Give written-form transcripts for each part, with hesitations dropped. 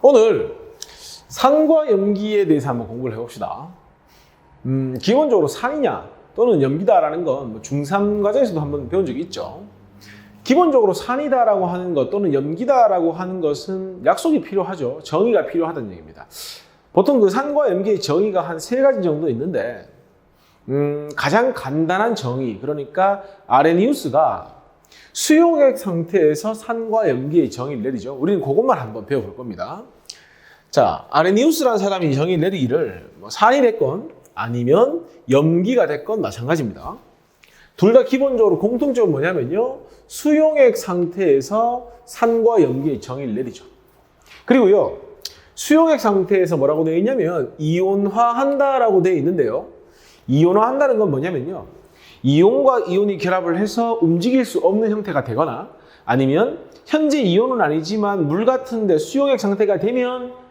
오늘 산과 염기에 대해서 한번 공부를 해봅시다. 기본적으로 산이냐 또는 염기다라는 건 중3 과정에서도 한번 배운 적이 있죠. 기본적으로 산이다라고 하는 것 또는 염기다라고 하는 것은 약속이 필요하죠. 정의가 필요하다는 얘기입니다. 보통 그 산과 염기의 정의가 한 3가지 정도 있는데 가장 간단한 정의, 그러니까 아레니우스가 수용액 상태에서 산과 염기의 정의를 내리죠. 우리는 그것만 한번 배워볼 겁니다. 자, 아레니우스라는 사람이 정의를 내리기를 산이 됐건 아니면 염기가 됐건 마찬가지입니다. 둘 다 기본적으로 공통점은 뭐냐면요, 수용액 상태에서 산과 염기의 정의를 내리죠. 그리고요, 수용액 상태에서 뭐라고 되어 있냐면 이온화한다라고 되어 있는데요, 이온화한다는 건 뭐냐면요, 이온과 이온이 결합을 해서 움직일 수 없는 형태가 되거나 아니면 현재 이온은 아니지만 물 같은데 수용액 상태가 되면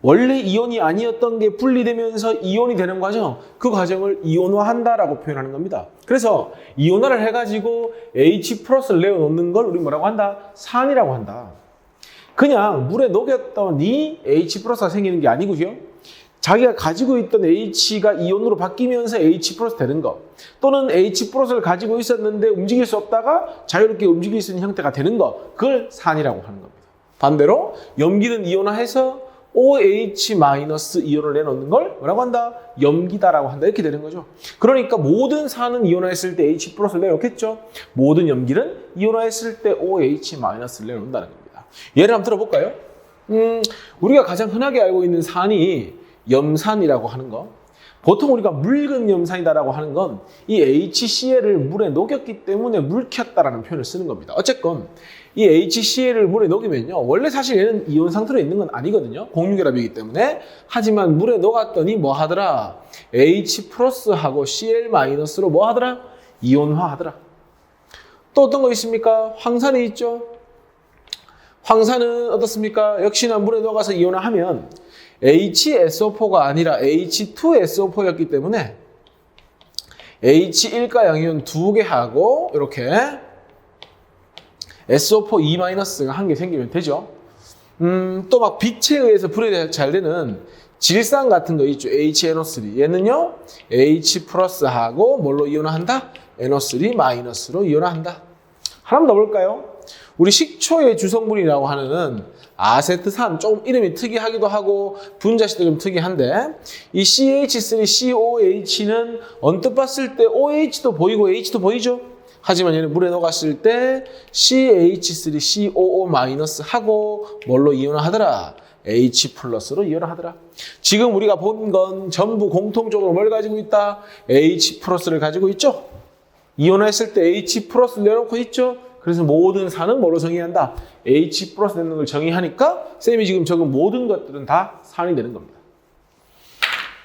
원래 이온이 아니었던 게 분리되면서 이온이 되는 과정, 그 과정을 이온화한다라고 표현하는 겁니다. 그래서 이온화를 해가지고 H 플러스를 내어놓는 걸 우리 뭐라고 한다? 산이라고 한다. 그냥 물에 녹였더니 H 플러스가 생기는 게 아니고요, 자기가 가지고 있던 H가 이온으로 바뀌면서 H 플러스 되는 거, 또는 H 플러스를 가지고 있었는데 움직일 수 없다가 자유롭게 움직일 수 있는 형태가 되는 거, 그걸 산이라고 하는 겁니다. 반대로 염기는 이온화해서 OH- 이온을 내놓는 걸 뭐라고 한다? 염기다라고 한다. 이렇게 되는 거죠. 그러니까 모든 산은 이온화했을 때 H 플러스를 내놓겠죠. 모든 염기는 이온화했을 때 OH- 를 내놓는다는 겁니다. 예를 한번 들어볼까요? 우리가 가장 흔하게 알고 있는 산이 염산이라고 하는 거, 보통 우리가 묽은 염산이다라고 하는 건 이 HCl을 물에 녹였기 때문에 묽혔다라는 표현을 쓰는 겁니다. 어쨌건 이 HCl을 물에 녹이면요, 원래 사실 얘는 이온 상태로 있는 건 아니거든요. 공유결합이기 때문에. 하지만 물에 녹았더니 뭐 하더라? H 플러스하고 Cl-로 뭐 하더라? 이온화 하더라. 또 어떤 거 있습니까? 황산이 있죠. 황산은 어떻습니까? 역시나 물에 녹아서 이온화하면 HSO4가 아니라 H2SO4였기 때문에 H1가 양이온 2개 하고 이렇게 SO4E-가 한 개 생기면 되죠. 또 막 빛에 의해서 분해가 잘 되는 질산 같은 거 있죠. HNO3. 얘는요, H 플러스하고 뭘로 이온화한다? NO3-로 이온화한다. 하나 더 볼까요? 우리 식초의 주성분이라고 하는 아세트산, 조금 이름이 특이하기도 하고 분자식도 좀 특이한데, 이 CH3COOH는 언뜻 봤을 때 OH도 보이고 H도 보이죠? 하지만 얘는 물에 녹았을 때 CH3COO- 하고 뭘로 이온화하더라? H 플러스로 이온화하더라. 지금 우리가 본 건 전부 공통적으로 뭘 가지고 있다? H 플러스를 가지고 있죠? 이온화했을 때 H 플러스를 내놓고 있죠? 그래서 모든 산은 뭐로 정의한다? H 플러스 되는 걸 정의하니까 쌤이 지금 적은 모든 것들은 다 산이 되는 겁니다.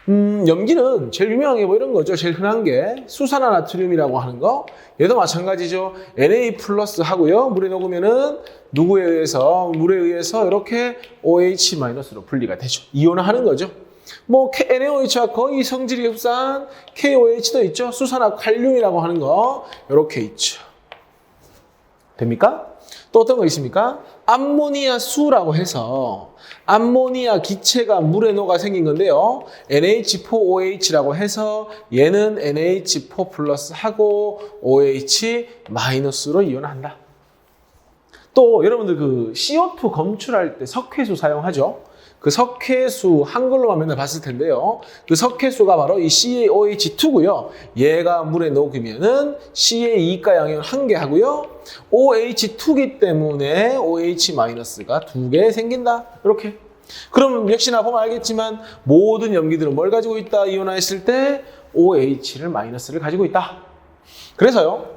염기는 제일 유명한 게 뭐 이런 거죠. 제일 흔한 게 수산화나트륨이라고 하는 거. 얘도 마찬가지죠. Na 플러스 하고요, 물에 녹으면은 누구에 의해서? 물에 의해서 이렇게 OH-로 분리가 되죠. 이온화하는 거죠. 뭐 NaOH와 거의 성질이 흡사한 KOH도 있죠. 수산화칼륨이라고 하는 거 이렇게 있죠. 됩니까? 또 어떤 거 있습니까? 암모니아 수라고 해서 암모니아 기체가 물에 녹아 생긴 건데요, NH4OH라고 해서 얘는 NH4 플러스 하고 OH-로 이온한다. 또 여러분들 그 CO2 검출할 때 석회수 사용하죠. 그 석회수 한글로만 맨날 봤을 텐데요, 그 석회수가 바로 이 CaOH2고요. 얘가 물에 녹으면은 CaE가 양이온 1개 하고요, OH2기 때문에 OH-가 2개 생긴다. 이렇게. 그럼 역시나 보면 알겠지만 모든 염기들은 뭘 가지고 있다? 이온화했을 때 OH를 마이너스를 가지고 있다. 그래서요,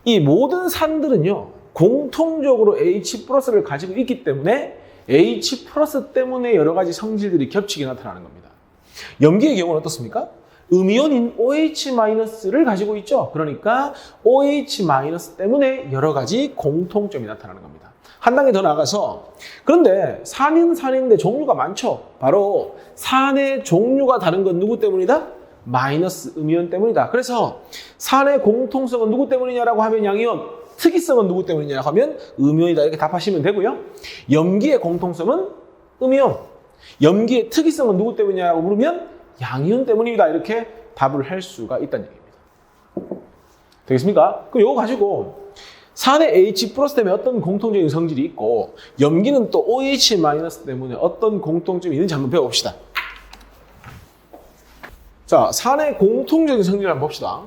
이 모든 산들은요, 공통적으로 H 플러스를 가지고 있기 때문에 H 플러스 때문에 여러 가지 성질들이 겹치게 나타나는 겁니다. 염기의 경우는 어떻습니까? 음이온인 OH-를 가지고 있죠. 그러니까 OH- 때문에 여러 가지 공통점이 나타나는 겁니다. 한 단계 더 나가서, 그런데 산은 산인데 종류가 많죠. 바로 산의 종류가 다른 건 누구 때문이다? 마이너스 음이온 때문이다. 그래서 산의 공통성은 누구 때문이냐라고 하면 양이온, 특이성은 누구 때문이냐 하면 음이온이다. 이렇게 답하시면 되고요. 염기의 공통성은 음이온. 염기의 특이성은 누구 때문이냐고 물으면 양이온 때문입니다. 이렇게 답을 할 수가 있다는 얘기입니다. 되겠습니까? 그럼 이거 가지고 산의 H 플러스 때문에 어떤 공통적인 성질이 있고 염기는 또 OH 마이너스 때문에 어떤 공통점이 있는지 한번 배워봅시다. 자, 산의 공통적인 성질을 한번 봅시다.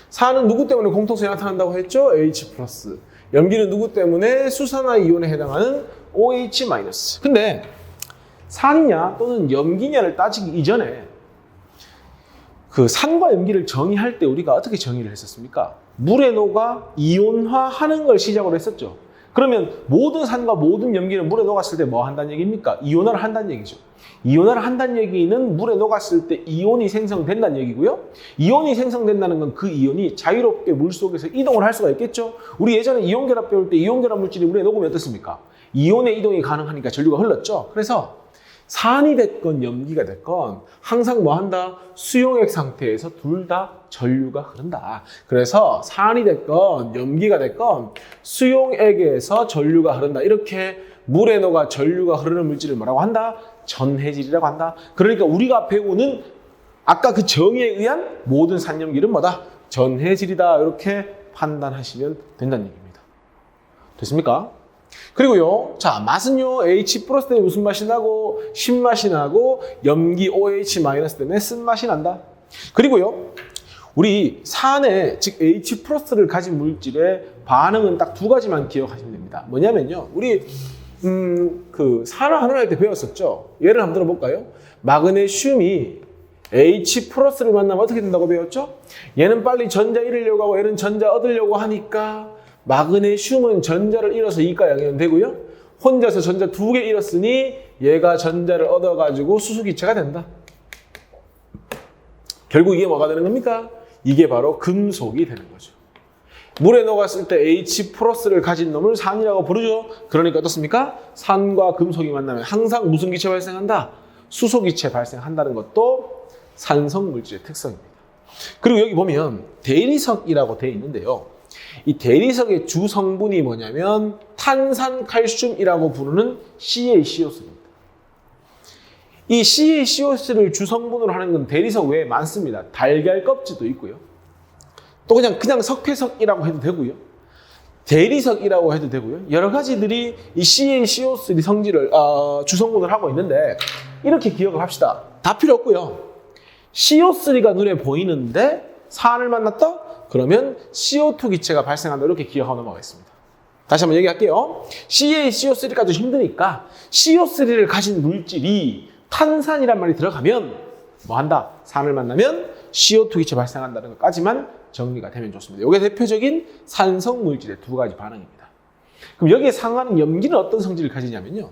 산은 누구 때문에 공통성이 나타난다고 했죠? H 플러스. 염기는 누구 때문에 수산화 이온에 해당하는 OH 마이너스. 근데 산이냐 또는 염기냐를 따지기 이전에 그 산과 염기를 정의할 때 우리가 어떻게 정의를 했었습니까? 물에 녹아 이온화하는 걸 시작으로 했었죠. 그러면 모든 산과 모든 염기는 물에 녹았을 때 뭐 한다는 얘기입니까? 이온화를 한다는 얘기죠. 이온화를 한다는 얘기는 물에 녹았을 때 이온이 생성된다는 얘기고요. 이온이 생성된다는 건 그 이온이 자유롭게 물속에서 이동을 할 수가 있겠죠. 우리 예전에 이온결합 배울 때 이온결합 물질이 물에 녹으면 어떻습니까? 이온의 이동이 가능하니까 전류가 흘렀죠. 그래서 산이 됐건 염기가 됐건 항상 뭐 한다? 수용액 상태에서 둘 다 전류가 흐른다. 그래서 산이 됐건 염기가 됐건 수용액에서 전류가 흐른다. 이렇게 물에 녹아 전류가 흐르는 물질을 뭐라고 한다? 전해질이라고 한다. 그러니까 우리가 배우는 아까 그 정의에 의한 모든 산염기는 뭐다? 전해질이다. 이렇게 판단하시면 된다는 얘기입니다. 됐습니까? 그리고요, 자, 맛은요, H 플러스 때문에 무슨 맛이 나고, 신맛이 나고, 염기 OH 마이너스 때문에 쓴맛이 난다. 그리고요, 우리 산에, 즉 H 플러스를 가진 물질의 반응은 딱 두 가지만 기억하시면 됩니다. 뭐냐면요, 우리, 그, 산화하는 할 때 배웠었죠? 예를 한번 들어볼까요? 마그네슘이 H 플러스를 만나면 어떻게 된다고 배웠죠? 얘는 빨리 전자 잃으려고 하고, 얘는 전자 얻으려고 하니까, 마그네슘은 전자를 잃어서 이가 양이온 되고요. 혼자서 전자 두 개 잃었으니 얘가 전자를 얻어가지고 수소기체가 된다. 결국 이게 뭐가 되는 겁니까? 이게 바로 금속이 되는 거죠. 물에 녹았을 때 H 플러스를 가진 놈을 산이라고 부르죠. 그러니까 어떻습니까? 산과 금속이 만나면 항상 무슨 기체 발생한다? 수소기체 발생한다는 것도 산성 물질의 특성입니다. 그리고 여기 보면 대리석이라고 되어 있는데요. 이 대리석의 주 성분이 뭐냐면 탄산칼슘이라고 부르는 CaCO3입니다. 이 CaCO3를 주 성분으로 하는 건 대리석 외에 많습니다. 달걀 껍질도 있고요. 또 그냥 석회석이라고 해도 되고요. 대리석이라고 해도 되고요. 여러 가지들이 이 CaCO3 성질을 주 성분을 하고 있는데 이렇게 기억을 합시다. 다 필요 없고요. CO3가 눈에 보이는데 산을 만났다? 그러면 CO2 기체가 발생한다. 이렇게 기억하고 넘어가겠습니다. 다시 한번 얘기할게요. CaCO3까지 힘드니까 CO3를 가진 물질이 탄산이란 말이 들어가면 뭐 한다? 산을 만나면 CO2 기체 발생한다는 것까지만 정리가 되면 좋습니다. 이게 대표적인 산성 물질의 두 가지 반응입니다. 그럼 여기에 상응하는 염기는 어떤 성질을 가지냐면요.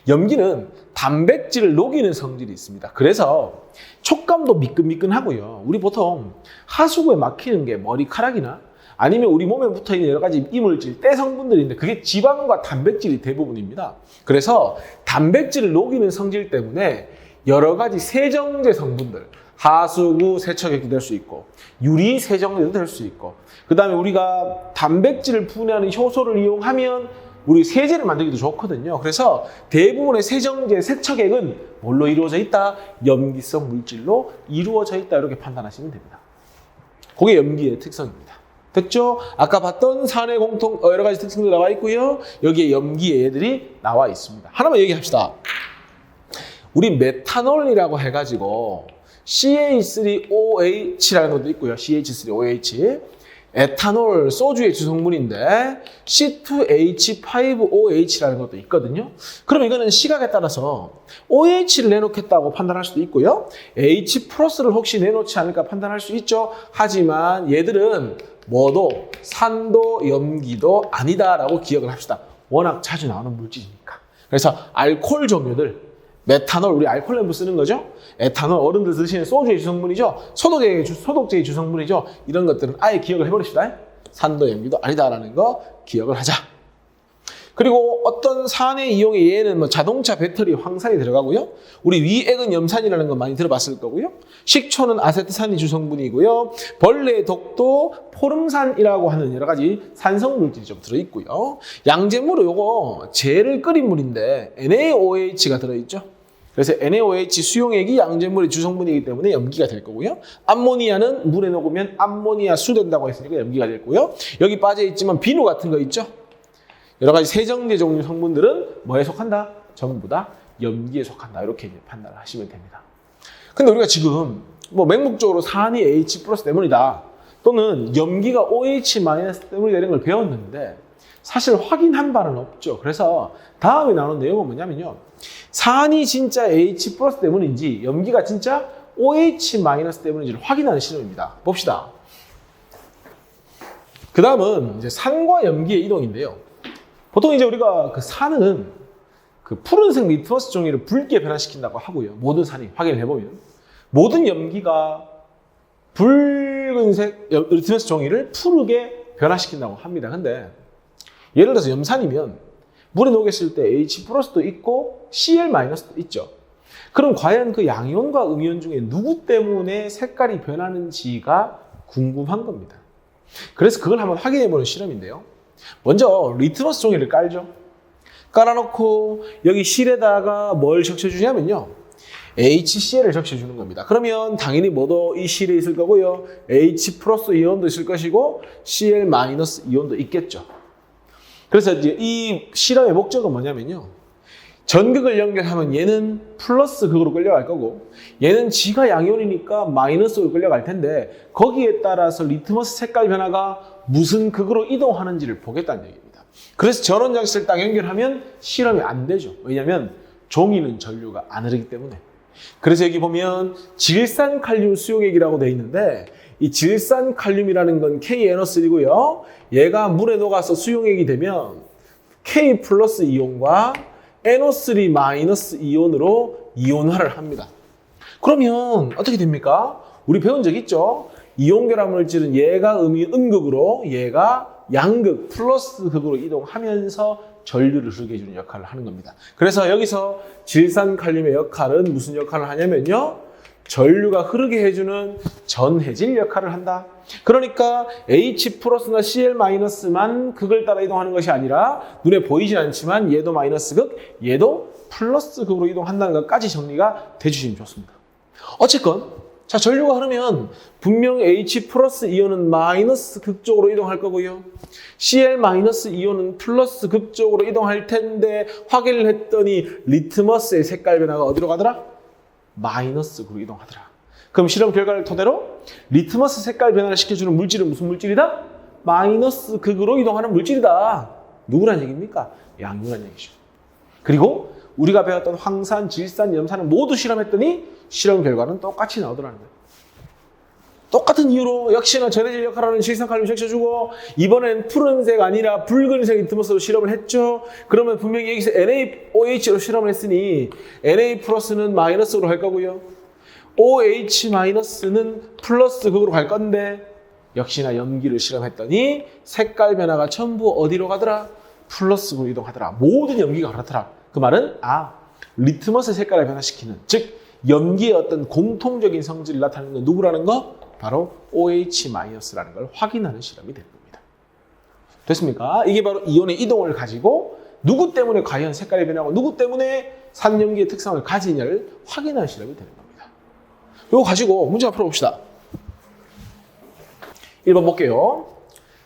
염기는 단백질을 녹이는 성질이 있습니다. 그래서 촉감도 미끈미끈하고요. 우리 보통 하수구에 막히는 게 머리카락이나 아니면 우리 몸에 붙어있는 여러 가지 이물질, 때 성분들인데 그게 지방과 단백질이 대부분입니다. 그래서 단백질을 녹이는 성질 때문에 여러 가지 세정제 성분들, 하수구 세척액도 될 수 있고 유리 세정제도 될 수 있고 그 다음에 우리가 단백질을 분해하는 효소를 이용하면 우리 세제를 만들기도 좋거든요. 그래서 대부분의 세정제, 세척액은 뭘로 이루어져 있다? 염기성 물질로 이루어져 있다. 이렇게 판단하시면 됩니다. 그게 염기의 특성입니다. 됐죠? 아까 봤던 산의 공통 여러 가지 특성도 나와 있고요. 여기에 염기의 애들이 나와 있습니다. 하나만 얘기합시다. 우리 메탄올이라고 해가지고 CH3OH라는 것도 있고요. CH3OH. 에탄올, 소주의 주성분인데 C2H5OH라는 것도 있거든요. 그럼 이거는 시각에 따라서 OH를 내놓겠다고 판단할 수도 있고요. H 플러스를 혹시 내놓지 않을까 판단할 수 있죠. 하지만 얘들은 뭐도 산도 염기도 아니다라고 기억을 합시다. 워낙 자주 나오는 물질이니까. 그래서 알코올 종류들 메탄올, 우리 알코올 램프 쓰는 거죠. 에탄올, 어른들 드시는 소주의 주성분이죠. 소독제의 주성분이죠. 이런 것들은 아예 기억을 해버립시다. 산도 염기도 아니다라는 거 기억을 하자. 그리고 어떤 산의 이용에 얘는 뭐 자동차 배터리 황산이 들어가고요. 우리 위액은 염산이라는 거 많이 들어봤을 거고요. 식초는 아세트산이 주성분이고요. 벌레의 독도 포름산이라고 하는 여러 가지 산성 물질이 좀 들어있고요. 양잿물은 요거 젤을 끓인 물인데 NaOH가 들어있죠. 그래서 NaOH 수용액이 양잿물의 주성분이기 때문에 염기가 될 거고요. 암모니아는 물에 녹으면 암모니아 수된다고 했으니까 염기가 될 거고요. 여기 빠져있지만 비누 같은 거 있죠. 여러 가지 세정제 종류 성분들은 뭐에 속한다? 전부 다 염기에 속한다. 이렇게 이제 판단을 하시면 됩니다. 근데 우리가 지금 뭐 맹목적으로 산이 H 플러스 때문이다. 또는 염기가 OH 마이너스 때문이다 이런 걸 배웠는데 사실 확인한 바는 없죠. 그래서 다음에 나오는 내용은 뭐냐면요. 산이 진짜 H 플러스 때문인지 염기가 진짜 OH 마이너스 때문인지를 확인하는 실험입니다. 봅시다. 그 다음은 이제 산과 염기의 이동인데요. 보통 이제 우리가 그 산은 그 푸른색 리트머스 종이를 붉게 변화시킨다고 하고요. 모든 산이 확인을 해보면 모든 염기가 붉은색 리트머스 종이를 푸르게 변화시킨다고 합니다. 근데 예를 들어서 염산이면 물에 녹였을 때 H 플러스도 있고 Cl 마이너스도 있죠. 그럼 과연 그 양이온과 음이온 중에 누구 때문에 색깔이 변하는지가 궁금한 겁니다. 그래서 그걸 한번 확인해보는 실험인데요. 먼저 리트머스 종이를 깔죠. 깔아놓고 여기 실에다가 뭘 적셔주냐면요. HCl을 적셔주는 겁니다. 그러면 당연히 뭐도 이 실에 있을 거고요. H 플러스 이온도 있을 것이고 Cl 마이너스 이온도 있겠죠. 그래서 이제 이 실험의 목적은 뭐냐면요. 전극을 연결하면 얘는 플러스 극으로 끌려갈 거고 얘는 지가 양이온이니까 마이너스로 끌려갈 텐데 거기에 따라서 리트머스 색깔 변화가 무슨 극으로 이동하는지를 보겠다는 얘기입니다. 그래서 전원 장치를 딱 연결하면 실험이 안 되죠. 왜냐하면 종이는 전류가 안 흐르기 때문에. 그래서 여기 보면 질산칼륨 수용액이라고 되어 있는데 이 질산칼륨이라는 건 KNO3고요. 얘가 물에 녹아서 수용액이 되면 K 플러스 이온과 NO3 마이너스 이온으로 이온화를 합니다. 그러면 어떻게 됩니까? 우리 배운 적 있죠? 이온 결합 물질은 얘가 음극으로 얘가 양극 플러스 극으로 이동하면서 전류를 흐르게 해주는 역할을 하는 겁니다. 그래서 여기서 질산칼륨의 역할은 무슨 역할을 하냐면요. 전류가 흐르게 해주는 전해질 역할을 한다. 그러니까 H 플러스나 Cl 마이너스만 극을 따라 이동하는 것이 아니라 눈에 보이진 않지만 얘도 마이너스 극, 얘도 플러스 극으로 이동한다는 것까지 정리가 돼주시면 좋습니다. 어쨌건 자, 전류가 흐르면 분명 H 플러스 이온은 마이너스 극 쪽으로 이동할 거고요. Cl 마이너스 이온은 플러스 극 쪽으로 이동할 텐데 확인을 했더니 리트머스의 색깔 변화가 어디로 가더라? 마이너스 극으로 이동하더라. 그럼 실험 결과를 토대로 리트머스 색깔 변화를 시켜주는 물질은 무슨 물질이다? 마이너스 극으로 이동하는 물질이다. 누구란 얘기입니까? 양이온이란 얘기죠. 그리고 우리가 배웠던 황산, 질산, 염산을 모두 실험했더니 실험 결과는 똑같이 나오더라는 거예요. 똑같은 이유로 역시나 전해질 역할을 하는 질산칼륨 적셔주고 이번엔 푸른색 아니라 붉은색 리트머스로 실험을 했죠. 그러면 분명히 여기서 NaOH로 실험을 했으니 Na 플러스는 마이너스로 갈 거고요. OH 마이너스는 플러스 극으로 갈 건데 역시나 염기를 실험했더니 색깔 변화가 전부 어디로 가더라? 플러스로 이동하더라. 모든 염기가 그렇더라. 그 말은 리트머스 색깔을 변화시키는 즉 염기의 어떤 공통적인 성질을 나타내는 건 누구라는 거? 바로 OH-라는 걸 확인하는 실험이 될 겁니다. 됐습니까? 이게 바로 이온의 이동을 가지고 누구 때문에 과연 색깔이 변하고 누구 때문에 산염기의 특성을 가지냐를 확인하는 실험이 되는 겁니다. 이거 가지고 문제 한번 풀어봅시다. 1번 볼게요.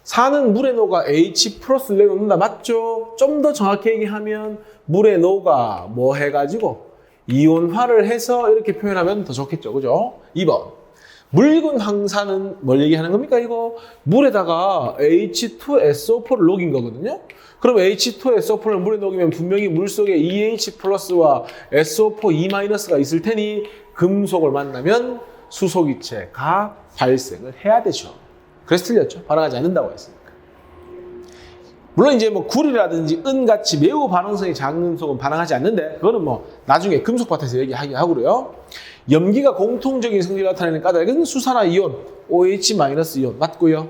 산은 물에 녹아 H 플러스를 내놓는다. 맞죠? 좀 더 정확히 얘기하면 물에 녹아 뭐 해가지고 이온화를 해서 이렇게 표현하면 더 좋겠죠. 그죠? 2번. 묽은 황산은 뭘 얘기하는 겁니까? 이거 물에다가 H2SO4를 녹인 거거든요. 그럼 H2SO4를 물에 녹이면 분명히 물속에 EH 플러스와 SO4 E-가 있을 테니 금속을 만나면 수소기체가 발생을 해야 되죠. 그래서 틀렸죠. 반응하지 않는다고 했으니까. 물론 이제 뭐 구리라든지 은같이 매우 반응성이 작은 금속은 반응하지 않는데 그거는 뭐 나중에 금속밭에서 얘기하기 하고요. 염기가 공통적인 성질을 나타내는 까닭은 수산화 이온, OH-이온 맞고요.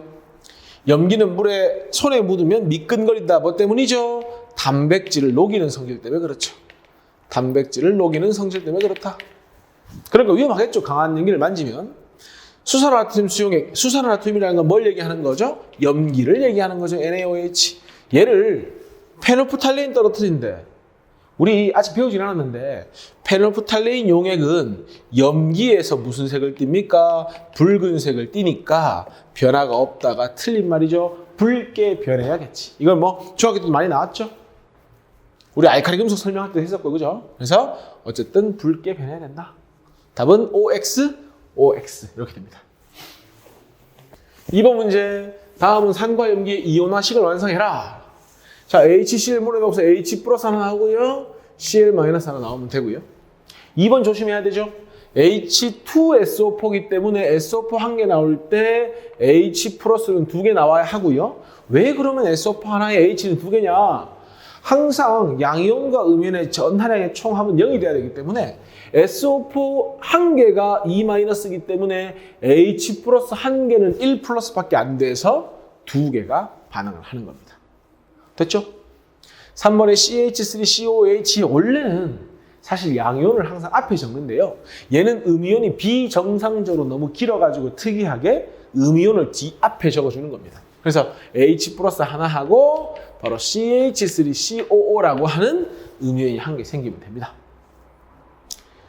염기는 물에 손에 묻으면 미끈거린다. 뭐 때문이죠? 단백질을 녹이는 성질 때문에 그렇죠. 단백질을 녹이는 성질 때문에 그렇다. 그러니까 위험하겠죠. 강한 연기를 만지면. 수산화나트륨 수용액, 수산화나트륨이라는 건 뭘 얘기하는 거죠? 염기를 얘기하는 거죠. NaOH. 얘를 페놀프탈레인 떨어뜨린대. 우리 아직 배우진 않았는데 페놀프탈레인 용액은 염기에서 무슨 색을 띱니까? 붉은색을 띠니까 변화가 없다가 틀린 말이죠. 붉게 변해야겠지. 이건 뭐 중학교 때도 많이 나왔죠. 우리 알칼리 금속 설명할 때 했었고, 그죠? 그래서 어쨌든 붉게 변해야 된다. 답은 OX, OX 이렇게 됩니다. 2번 문제. 다음은 산과 염기의 이온화식을 완성해라. 자, HCl 물에 넣어서 H 플러스 하나 하고요. Cl 마이너스 하나 나오면 되고요. 2번 조심해야 되죠. H2SO4이기 때문에 SO4 한 개 나올 때 H 플러스는 2개 나와야 하고요. 왜 그러면 SO4 하나에 H는 2개냐? 항상 양이온과 음이온의 전하량의 총합은 0이 돼야 되기 때문에 SO4 한 개가 E-이기 때문에 H 플러스 한 개는 1 플러스밖에 안 돼서 2개가 반응을 하는 겁니다. 됐죠? 3번의 CH3COOH 원래는 사실 양이온을 항상 앞에 적는데요. 얘는 음이온이 비정상적으로 너무 길어가지고 특이하게 음이온을 뒤앞에 적어주는 겁니다. 그래서 H 플러스 하나 하고 바로 CH3COO라고 하는 음이온이 한 개 생기면 됩니다.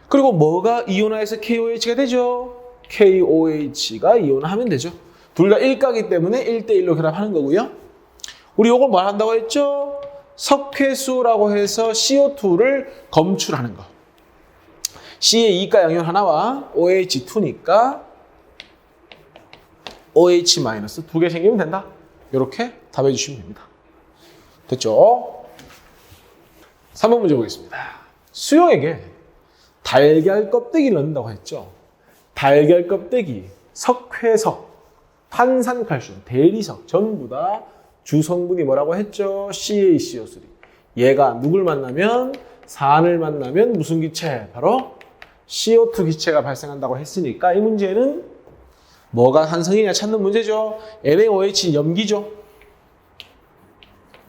그리고 뭐가 이온화해서 KOH가 되죠? KOH가 이온화하면 되죠. 둘 다 일가기 때문에 1대1로 결합하는 거고요. 우리 요걸 뭘 한다고 했죠? 석회수라고 해서 CO2를 검출하는 거. C의 2가 양이온 하나와 OH2니까 OH- 2개 생기면 된다. 이렇게 답해 주시면 됩니다. 됐죠? 3번 문제 보겠습니다. 수용액에 달걀 껍데기를 넣는다고 했죠. 달걀 껍데기, 석회석, 탄산칼슘, 대리석 전부 다 주성분이 뭐라고 했죠? CaCO3. 얘가 누굴 만나면? 산을 만나면 무슨 기체? 바로 CO2 기체가 발생한다고 했으니까 이 문제는 뭐가 한성이냐 찾는 문제죠. NaOH 염기죠.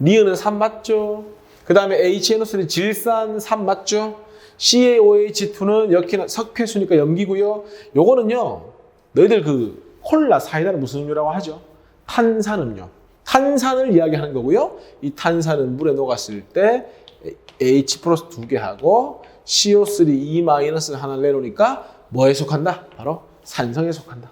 니은은 3 맞죠? 그 다음에 HNO3 질산 3 맞죠? CaOH2는 역시나 석회수니까 염기고요. 요거는요, 너희들 그 콜라, 사이다는 무슨 음료라고 하죠? 탄산음료. 탄산을 이야기하는 거고요. 이 탄산은 물에 녹았을 때 H 플러스 2개 하고 CO3 E 마이너스 하나 내놓으니까 뭐에 속한다? 바로 산성에 속한다.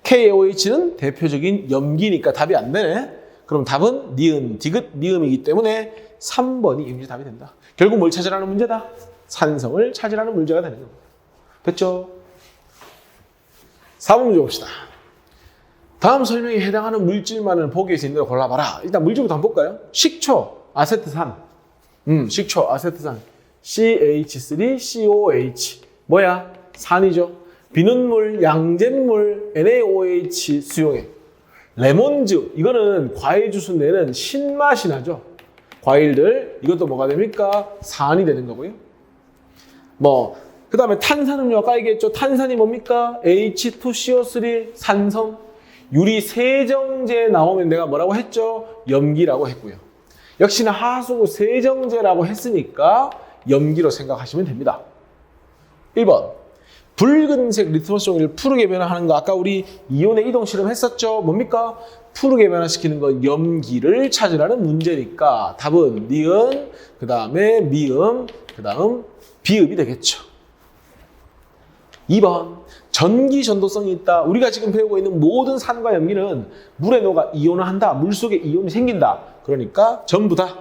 KOH는 대표적인 염기니까 답이 안 되네. 그럼 답은 니은, 디귿, 니음이기 때문에 3번이 이 문제 답이 된다. 결국 뭘 찾으라는 문제다? 산성을 찾으라는 문제가 되는 겁니다. 됐죠? 4번 문제 봅시다. 다음 설명에 해당하는 물질만을 보기에서 있는 대로 골라봐라. 일단 물질부터 한번 볼까요? 식초, 아세트산. 식초, 아세트산. CH3COOH. 뭐야? 산이죠. 비눗물, 양잿물, NaOH 수용액. 레몬즙. 이거는 과일 주스 내는 신맛이 나죠. 과일들. 이것도 뭐가 됩니까? 산이 되는 거고요. 그 다음에 탄산음료 아까 얘기했죠. 탄산이 뭡니까? H2CO3 산성. 유리 세정제 나오면 내가 뭐라고 했죠? 염기라고 했고요. 역시나 하수구 세정제라고 했으니까 염기로 생각하시면 됩니다. 1번. 붉은색 리트머스 종이를 푸르게 변화하는 거 아까 우리 이온의 이동 실험 했었죠? 뭡니까? 푸르게 변화시키는 건 염기를 찾으라는 문제니까 답은 니은, 그 다음에 미음, 그 다음 비읍이 되겠죠. 2번. 전기 전도성이 있다. 우리가 지금 배우고 있는 모든 산과 염기는 물에 녹아 이온화한다. 물속에 이온이 생긴다. 그러니까 전부 다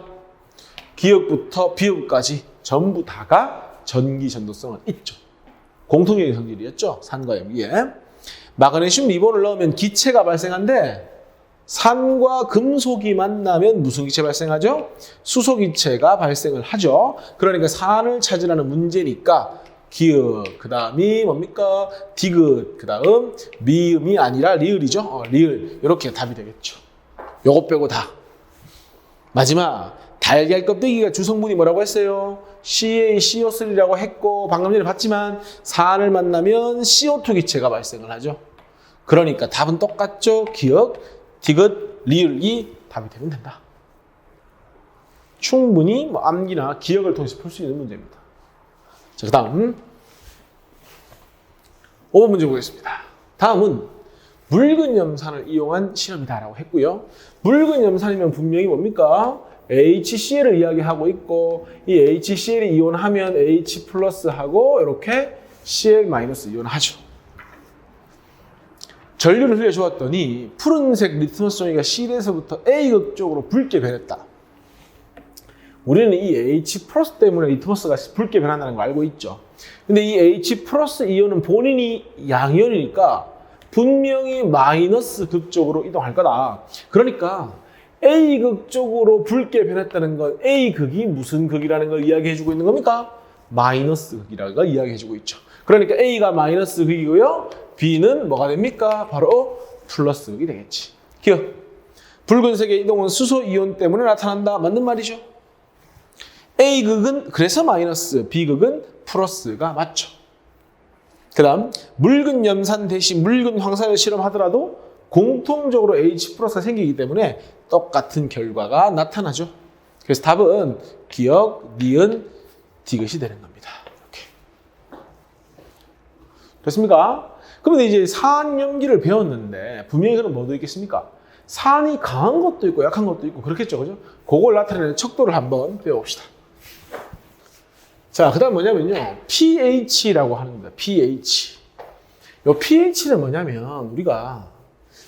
기역부터 비읍까지 전부 다가 전기 전도성은 있죠. 공통적인 성질이었죠. 산과 염기에. 마그네슘 리본을 넣으면 기체가 발생한데 산과 금속이 만나면 무슨 기체 발생하죠? 수소 기체가 발생을 하죠. 그러니까 산을 찾으라는 문제니까 기역, 그 다음이 뭡니까? 디귿, 그 다음 미음이 아니라 리을이죠. 리을. 이렇게 답이 되겠죠. 요것 빼고 다. 마지막 달걀 껍데기가 주성분이 뭐라고 했어요? CaCO3라고 했고 방금 전에 봤지만 산을 만나면 CO2 기체가 발생을 하죠. 그러니까 답은 똑같죠. 기역, 디귿, 리을이 답이 되면 된다. 충분히 뭐 암기나 기억을 통해서 풀 수 있는 문제입니다. 자, 그 다음 5번 문제 보겠습니다. 다음은 묽은 염산을 이용한 실험이다라고 했고요. 묽은 염산이면 분명히 뭡니까? HCl을 이야기하고 있고 이 HCl이 이온하면 H 플러스하고 이렇게 Cl 마이너스 이온하죠. 전류를 흘려주었더니 푸른색 리트머스 종이가 C에서부터 A극 쪽으로 붉게 변했다. 우리는 이 H 플러스 때문에 리트머스가 붉게 변한다는 걸 알고 있죠. 근데 이 H 플러스 이온은 본인이 양이온이니까 분명히 마이너스 극 쪽으로 이동할 거다. 그러니까 A극 쪽으로 붉게 변했다는 건 A극이 무슨 극이라는 걸 이야기해주고 있는 겁니까? 마이너스 극이라는 걸 이야기해주고 있죠. 그러니까 A가 마이너스 극이고요. B는 뭐가 됩니까? 바로 플러스 극이 되겠지. 기억. 붉은색의 이동은 수소 이온 때문에 나타난다. 맞는 말이죠. A극은 그래서 마이너스, B극은 플러스가 맞죠. 그 다음 묽은 염산 대신 묽은 황산을 실험하더라도 공통적으로 H 플러스가 생기기 때문에 똑같은 결과가 나타나죠. 그래서 답은 기억, 니은, 디귿이 되는 겁니다. 이렇게. 됐습니까? 그런데 이제 산염기를 배웠는데 분명히 그럼 뭐도 있겠습니까? 산이 강한 것도 있고 약한 것도 있고 그렇겠죠. 그죠? 그걸 나타내는 척도를 한번 배워봅시다. 자, 그 다음 뭐냐면요. pH라고 하는 겁니다. pH. 요 pH는 뭐냐면 우리가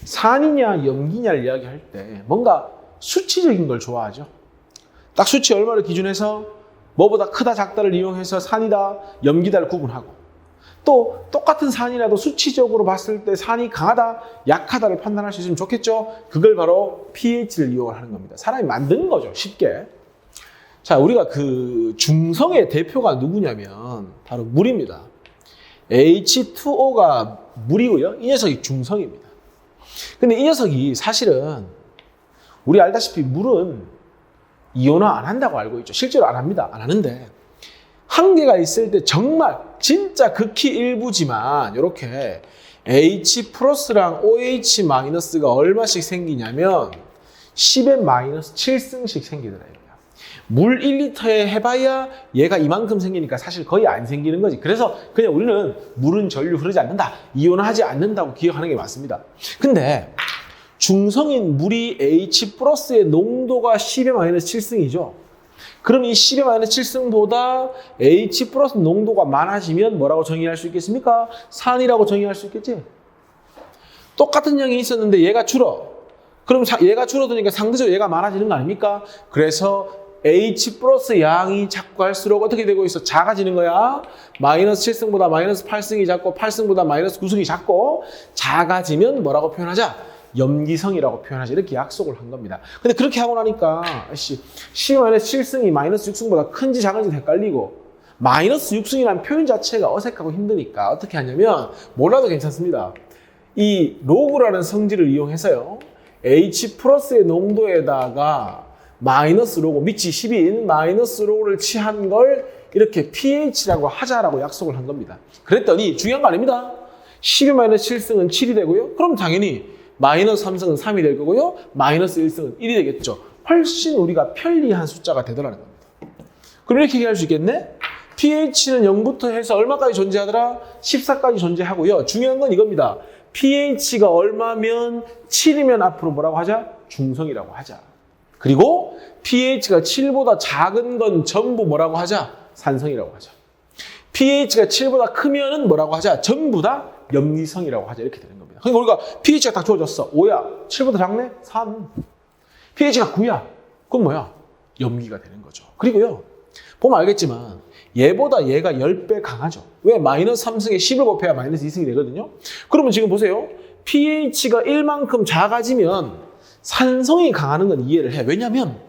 산이냐 염기냐를 이야기할 때 뭔가 수치적인 걸 좋아하죠. 딱 수치 얼마를 기준해서 뭐보다 크다 작다를 이용해서 산이다 염기다를 구분하고 또 똑같은 산이라도 수치적으로 봤을 때 산이 강하다 약하다를 판단할 수 있으면 좋겠죠. 그걸 바로 pH를 이용하는 겁니다. 사람이 만드는 거죠. 쉽게. 자, 우리가 그 중성의 대표가 누구냐면 바로 물입니다. H2O가 물이고요. 이 녀석이 중성입니다. 근데 이 녀석이 사실은 우리 알다시피 물은 이온화 안 한다고 알고 있죠. 실제로 안 합니다. 안 하는데 한계가 있을 때 정말 진짜 극히 일부지만 이렇게 H 플러스랑 OH 마이너스가 얼마씩 생기냐면 10의 마이너스 7승씩 생기더라고요. 물 1리터에 해봐야 얘가 이만큼 생기니까 사실 거의 안 생기는 거지. 그래서 그냥 우리는 물은 전류 흐르지 않는다. 이온화하지 않는다고 기억하는 게 맞습니다. 근데 중성인 물이 H 플러스의 농도가 10의 마이너스 7승이죠. 그럼 이 10의 마이너스 7승보다 H 플러스 농도가 많아지면 뭐라고 정의할 수 있겠습니까? 산이라고 정의할 수 있겠지? 똑같은 양이 있었는데 얘가 줄어. 그럼 얘가 줄어드니까 상대적으로 얘가 많아지는 거 아닙니까? 그래서 H 플러스 양이 자꾸 갈수록 어떻게 되고 있어? 작아지는 거야. 마이너스 7승보다 마이너스 8승이 작고 8승보다 마이너스 9승이 작고 작아지면 뭐라고 표현하자? 염기성이라고 표현하자. 이렇게 약속을 한 겁니다. 근데 그렇게 하고 나니까 10 마이너스 7승이 마이너스 6승보다 큰지 작은지 헷갈리고 마이너스 6승이라는 표현 자체가 어색하고 힘드니까 어떻게 하냐면 몰라도 괜찮습니다. 이 로그라는 성질을 이용해서요. H 플러스의 농도에다가 마이너스 로고, 밑이 10인 마이너스 로고를 취한 걸 이렇게 pH라고 하자라고 약속을 한 겁니다. 그랬더니 중요한 거 아닙니다. 12 마이너스 7승은 7이 되고요. 그럼 당연히 마이너스 3승은 3이 될 거고요. 마이너스 1승은 1이 되겠죠. 훨씬 우리가 편리한 숫자가 되더라는 겁니다. 그럼 이렇게 얘기할 수 있겠네? pH는 0부터 해서 얼마까지 존재하더라? 14까지 존재하고요. 중요한 건 이겁니다. pH가 얼마면 7이면 앞으로 뭐라고 하자? 중성이라고 하자. 그리고 pH가 7보다 작은 건 전부 뭐라고 하자? 산성이라고 하자. pH가 7보다 크면은 뭐라고 하자? 전부 다 염기성이라고 하자. 이렇게 되는 겁니다. 그러니까 우리가 pH가 딱 주어졌어. 5야. 7보다 작네? 3. pH가 9야. 그건 뭐야? 염기가 되는 거죠. 그리고요. 보면 알겠지만 얘보다 얘가 10배 강하죠. 왜? 마이너스 3승에 10을 곱해야 마이너스 2승이 되거든요. 그러면 지금 보세요. pH가 1만큼 작아지면 산성이 강하는 건 이해를 해. 왜냐하면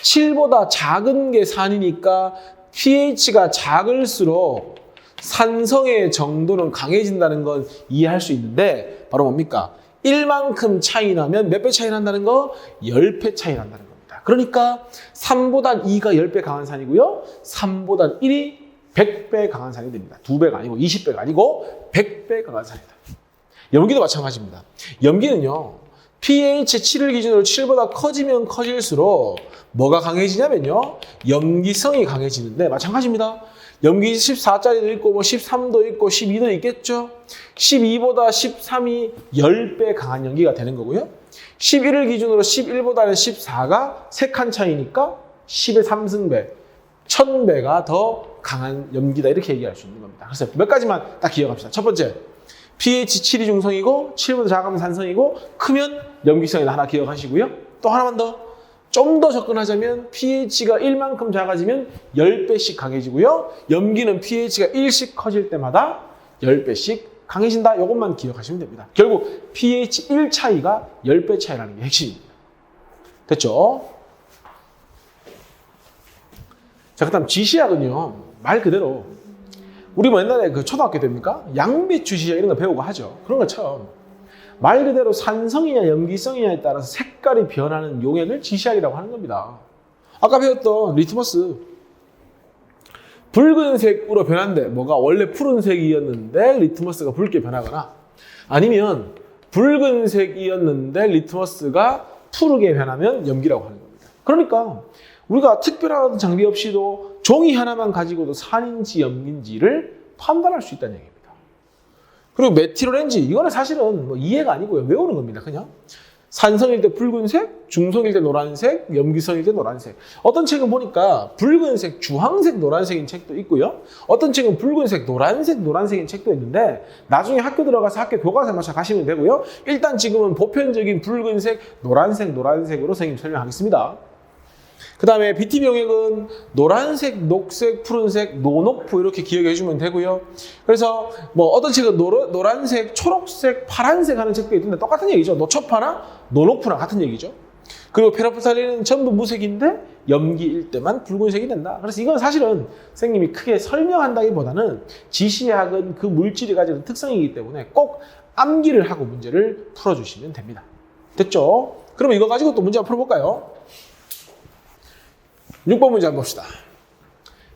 7보다 작은 게 산이니까 pH가 작을수록 산성의 정도는 강해진다는 건 이해할 수 있는데 바로 뭡니까? 1만큼 차이 나면 몇 배 차이 난다는 거? 10배 차이 난다는 겁니다. 그러니까 3보단 2가 10배 강한 산이고요. 3보단 1이 100배 강한 산이 됩니다. 2배가 아니고 20배가 아니고 100배 강한 산이다. 염기도 마찬가지입니다. 염기는요. pH 7을 기준으로 7보다 커지면 커질수록 뭐가 강해지냐면요. 염기성이 강해지는데 마찬가지입니다. 염기 14짜리도 있고 뭐 13도 있고 12도 있겠죠. 12보다 13이 10배 강한 염기가 되는 거고요. 11을 기준으로 11보다는 14가 3칸 차이니까 10의 3승배, 1000배가 더 강한 염기다 이렇게 얘기할 수 있는 겁니다. 그래서 몇 가지만 딱 기억합시다. 첫 번째, pH 7이 중성이고 7보다 작으면 산성이고 크면 염기성이다 하나 기억하시고요. 또 하나만 더. 좀 더 접근하자면 pH가 1만큼 작아지면 10배씩 강해지고요. 염기는 pH가 1씩 커질 때마다 10배씩 강해진다. 이것만 기억하시면 됩니다. 결국 pH 1 차이가 10배 차이라는 게 핵심입니다. 됐죠? 자, 그 다음 지시약은요. 말 그대로 우리 뭐 옛날에 그 초등학교 때입니까? 양배추 지시약 이런 거 배우고 하죠. 그런 것처럼 말 그대로 산성이냐 염기성이냐에 따라서 색깔이 변하는 용액을 지시약이라고 하는 겁니다. 아까 배웠던 리트머스 붉은색으로 변한데 뭐가 원래 푸른색이었는데 리트머스가 붉게 변하거나 아니면 붉은색이었는데 리트머스가 푸르게 변하면 염기라고 하는 겁니다. 그러니까 우리가 특별한 장비 없이도 종이 하나만 가지고도 산인지 염기인지를 판단할 수 있다는 얘기입니다. 그리고 메틸오렌지 이거는 사실은 뭐 이해가 아니고요. 외우는 겁니다. 그냥 산성일 때 붉은색, 중성일 때 노란색, 염기성일 때 노란색. 어떤 책은 보니까 붉은색, 주황색, 노란색인 책도 있고요. 어떤 책은 붉은색, 노란색, 노란색인 책도 있는데 나중에 학교 들어가서 학교 교과서에 맞춰 가시면 되고요. 일단 지금은 보편적인 붉은색, 노란색, 노란색으로 선생님 설명하겠습니다. 그 다음에 BTB 용액은 노란색, 녹색, 푸른색, 노녹푸 이렇게 기억해 주면 되고요. 그래서 뭐 어떤 책은 노란색, 초록색, 파란색 하는 책도 있는데 똑같은 얘기죠. 노초파나 노녹푸랑 같은 얘기죠. 그리고 페로프탈린은 전부 무색인데 염기일 때만 붉은색이 된다. 그래서 이건 사실은 선생님이 크게 설명한다기보다는 지시약은 그 물질이 가지는 특성이기 때문에 꼭 암기를 하고 문제를 풀어주시면 됩니다. 됐죠? 그러면 이거 가지고 또 문제 한번 풀어볼까요? 6번 문제 한번 봅시다.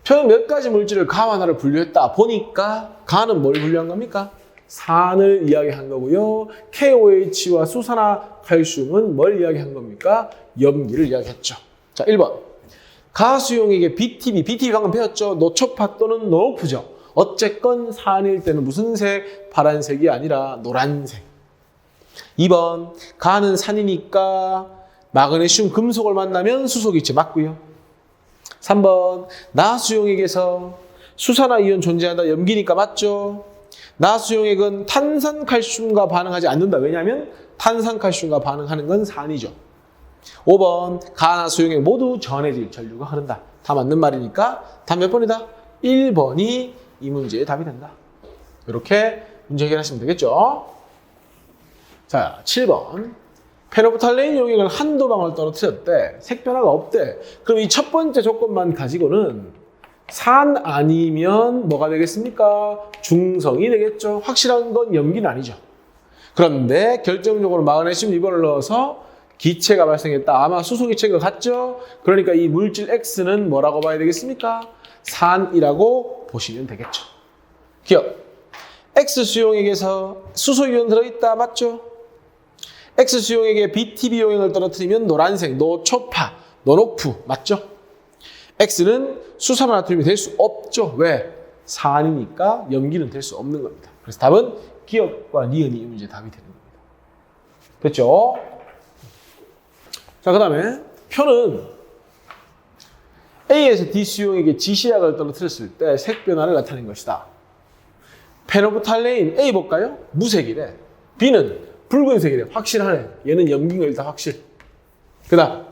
표는 몇 가지 물질을 가 하나를 분류했다. 보니까 가는 뭘 분류한 겁니까? 산을 이야기한 거고요. KOH와 수산화 칼슘은 뭘 이야기한 겁니까? 염기를 이야기했죠. 자, 1번. 가수용액의 BTB 방금 배웠죠? 노초파 또는 노녹푸죠. 어쨌건 산일 때는 무슨 색? 파란색이 아니라 노란색. 2번. 가는 산이니까 마그네슘, 금속을 만나면 수소기체 맞고요. 3번. 나수용액에서 수산화이온 존재한다. 염기니까 맞죠? 나수용액은 탄산칼슘과 반응하지 않는다. 왜냐하면 탄산칼슘과 반응하는 건 산이죠. 5번. 가나수용액 모두 전해질 전류가 흐른다. 다 맞는 말이니까 답 몇 번이다? 1번이 이 문제의 답이 된다. 이렇게 문제 해결하시면 되겠죠? 자, 7번. 페노프탈레인 용액을 한두 방울 떨어뜨렸대. 색 변화가 없대. 그럼 이 첫 번째 조건만 가지고는 산 아니면 뭐가 되겠습니까? 중성이 되겠죠. 확실한 건 염기는 아니죠. 그런데 결정적으로 마그네슘 리본을 넣어서 기체가 발생했다. 아마 수소기체인 것 같죠? 그러니까 이 물질 X는 뭐라고 봐야 되겠습니까? 산이라고 보시면 되겠죠. 기억. X 수용액에서 수소이온 들어있다. 맞죠? X 수용액에 BTB 용액을 떨어뜨리면 노란색, 노초파, 노녹푸 맞죠? X는 수산화나트륨이 될 수 없죠. 왜? 산이니까 염기는 될 수 없는 겁니다. 그래서 답은 기억과 니은이 이 문제의 답이 되는 겁니다. 됐죠? 자, 그 다음에 표는 A에서 D 수용액에 지시약을 떨어뜨렸을 때 색 변화를 나타낸 것이다. 페노프탈레인 A 볼까요? 무색이래. B는 붉은색이래. 확실하네. 얘는 염기인 거 일단 확실. 그 다음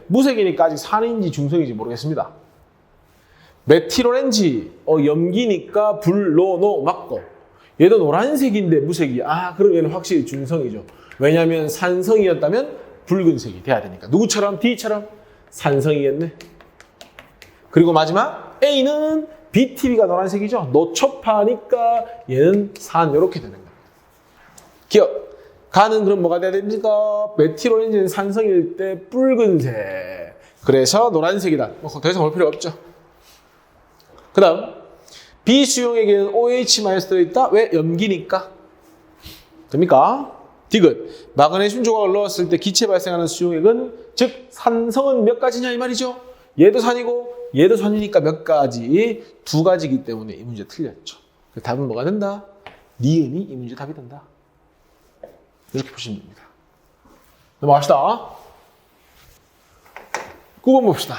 무색이니까 아직 산인지 중성인지 모르겠습니다. 메틸오렌지 염기니까 불로노 맞고 얘도 노란색인데 무색이야. 그럼 얘는 확실히 중성이죠. 왜냐하면 산성이었다면 붉은색이 돼야 되니까. 누구처럼? D처럼 산성이겠네. 그리고 마지막 A는 BTB가 노란색이죠. 노초파니까 얘는 산 이렇게 되는 거예요. 기억. 가는 그럼 뭐가 돼야 됩니까? 메틸오렌지는 산성일 때 붉은색. 그래서 노란색이다. 더 이상 볼 필요 없죠. 그 다음 B 수용액에는 OH- 들어있다. 왜? 염기니까. 됩니까? 디귿. 마그네슘 조각을 넣었을 때 기체 발생하는 수용액은 즉 산성은 몇 가지냐 이 말이죠. 얘도 산이고 얘도 산이니까 몇 가지? 두 가지이기 때문에 이 문제 틀렸죠. 답은 뭐가 된다? 니은이 이 문제 답이 된다. 이렇게 보시면 됩니다. 넘어갑시다. 9번 봅시다.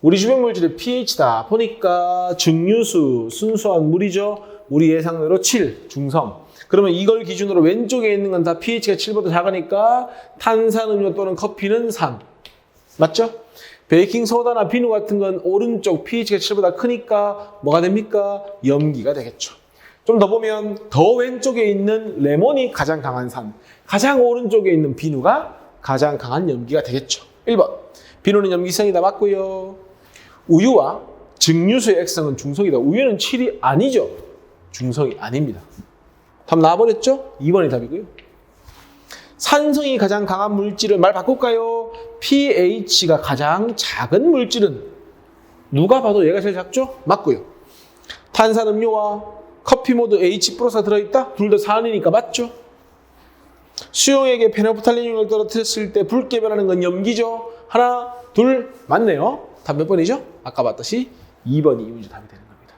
우리 주변 물질의 pH다. 보니까 증류수, 순수한 물이죠. 우리 예상대로 7, 중성. 그러면 이걸 기준으로 왼쪽에 있는 건 다 pH가 7보다 작으니까 탄산음료 또는 커피는 산. 맞죠? 베이킹소다나 비누 같은 건 오른쪽 pH가 7보다 크니까 뭐가 됩니까? 염기가 되겠죠. 좀 더 보면 더 왼쪽에 있는 레몬이 가장 강한 산, 가장 오른쪽에 있는 비누가 가장 강한 염기가 되겠죠. 1번. 비누는 염기성이다. 맞고요. 우유와 증류수의 액성은 중성이다. 우유는 7이 아니죠. 중성이 아닙니다. 답 나와버렸죠? 2번이 답이고요. 산성이 가장 강한 물질은 말 바꿀까요? pH가 가장 작은 물질은 누가 봐도 얘가 제일 작죠? 맞고요. 탄산음료와 커피 모두 H 플러스가 들어있다? 둘 다 산이니까 맞죠? 수용액에 페놀프탈린을 떨어뜨렸을 때 붉게 변하는 건 염기죠? 하나, 둘, 맞네요. 답 몇 번이죠? 아까 봤듯이 2번이 이 문제 답이 되는 겁니다.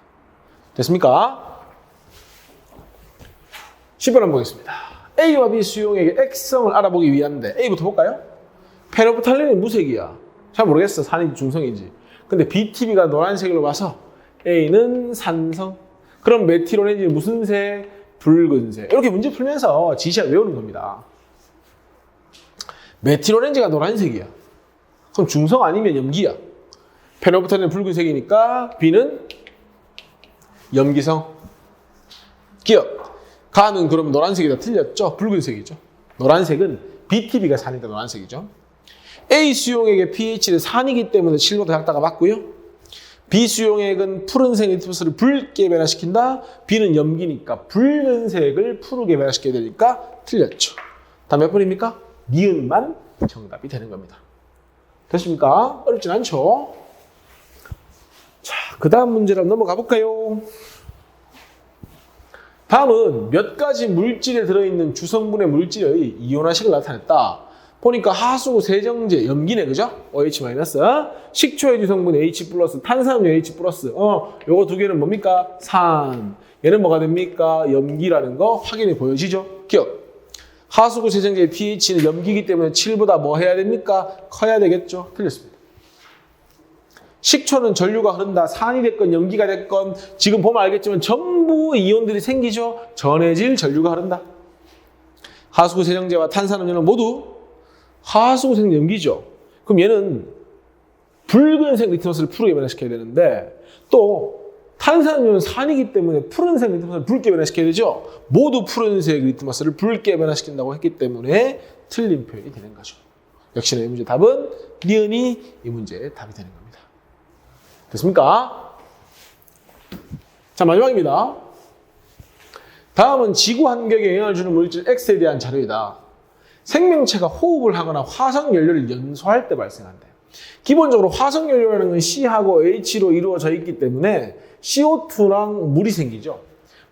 됐습니까? 10번 한번 보겠습니다. A와 B 수용액의 액성을 알아보기 위한데 A부터 볼까요? 페놀프탈린이 무색이야. 잘 모르겠어. 산인지 중성인지. 근데 BTB가 노란색으로 봐서 A는 산성. 그럼 메틸오렌지는 무슨 색? 붉은색. 이렇게 문제 풀면서 지시를 외우는 겁니다. 메틸오렌지가 노란색이야. 그럼 중성 아니면 염기야. 페놀프탈린은 붉은색이니까 B는 염기성. 기억. 가는 그럼 노란색이다. 틀렸죠? 붉은색이죠. 노란색은 BTB가 산이다. 노란색이죠. A 수용액의 pH는 산이기 때문에 7보다 작다가 맞고요. B 수용액은 푸른색 리트머스를 붉게 변화시킨다. B는 염기니까 붉은색을 푸르게 변화시켜야 되니까 틀렸죠. 다음 몇 번입니까? 니은만 정답이 되는 겁니다. 됐습니까? 어렵진 않죠? 자, 그 다음 문제로 넘어가 볼까요? 다음은 몇 가지 물질에 들어있는 주성분의 물질의 이온화식을 나타냈다. 보니까 하수구 세정제, 염기네, 그죠? OH-, 식초의 주성분 H+, 탄산음료 H+, 요거 두 개는 뭡니까? 산. 얘는 뭐가 됩니까? 염기라는 거 확인이 보여지죠? 기억. 하수구 세정제의 pH는 염기이기 때문에 7보다 뭐 해야 됩니까? 커야 되겠죠? 틀렸습니다. 식초는 전류가 흐른다. 산이 됐건 염기가 됐건 지금 보면 알겠지만 전부 이온들이 생기죠? 전해질 전류가 흐른다. 하수구 세정제와 탄산음료는 모두 하수구 세정제 염기죠. 그럼 얘는 붉은색 리트머스를 푸르게 변화시켜야 되는데 또 탄산음료는 산이기 때문에 푸른색 리트머스를 붉게 변화시켜야 되죠. 모두 푸른색 리트머스를 붉게 변화시킨다고 했기 때문에 틀린 표현이 되는 거죠. 역시나 이 문제 답은 니은이 이 문제의 답이 되는 겁니다. 됐습니까? 자, 마지막입니다. 다음은 지구 환경에 영향을 주는 물질 X에 대한 자료이다. 생명체가 호흡을 하거나 화석연료를 연소할 때 발생한대. 기본적으로 화석연료라는 건 C하고 H로 이루어져 있기 때문에 CO2랑 물이 생기죠.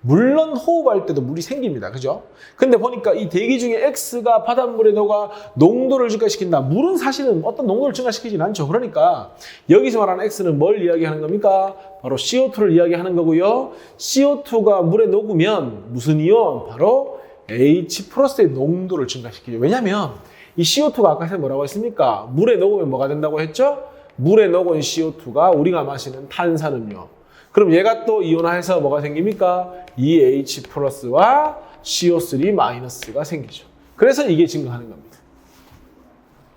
물론 호흡할 때도 물이 생깁니다. 그죠? 근데 보니까 이 대기 중에 X가 바닷물에 녹아 농도를 증가시킨다. 물은 사실은 어떤 농도를 증가시키진 않죠. 그러니까 여기서 말하는 X는 뭘 이야기하는 겁니까? 바로 CO2를 이야기하는 거고요. CO2가 물에 녹으면 무슨 이온? 바로 H+의 농도를 증가시키죠. 왜냐하면 이 CO2가 아까 전에 뭐라고 했습니까? 물에 녹으면 뭐가 된다고 했죠? 물에 녹은 CO2가 우리가 마시는 탄산음료. 그럼 얘가 또 이온화해서 뭐가 생깁니까? 이 H+와 CO3- 생기죠. 그래서 이게 증가하는 겁니다.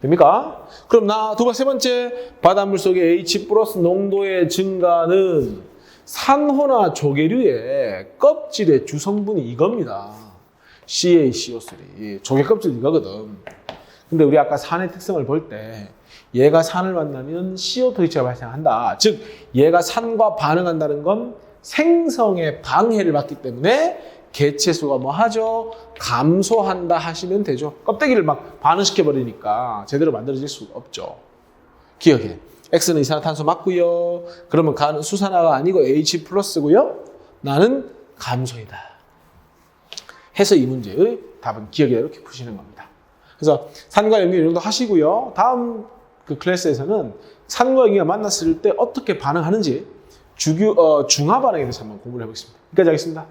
됩니까? 그럼 세 번째, 바닷물 속의 H+ 농도의 증가는 산호나 조개류의 껍질의 주성분이 이겁니다. CaCO3. 조개 껍질 이거거든. 근데 우리 아까 산의 특성을 볼 때 얘가 산을 만나면 CO2가 발생한다. 즉 얘가 산과 반응한다는 건 생성에 방해를 받기 때문에 개체수가 뭐 하죠? 감소한다 하시면 되죠. 껍데기를 막 반응시켜 버리니까 제대로 만들어질 수가 없죠. 기억해. X는 이산화탄소 맞고요. 그러면 가는 수산화가 아니고 H+고요. 나는 감소이다. 해서 이 문제의 답은 기억에 이렇게 푸시는 겁니다. 그래서 산과 연기 이 정도 하시고요. 다음 그 클래스에서는 산과 연기가 만났을 때 어떻게 반응하는지 중화 반응에 대해서 한번 공부를 해보겠습니다. 여기까지 하겠습니다.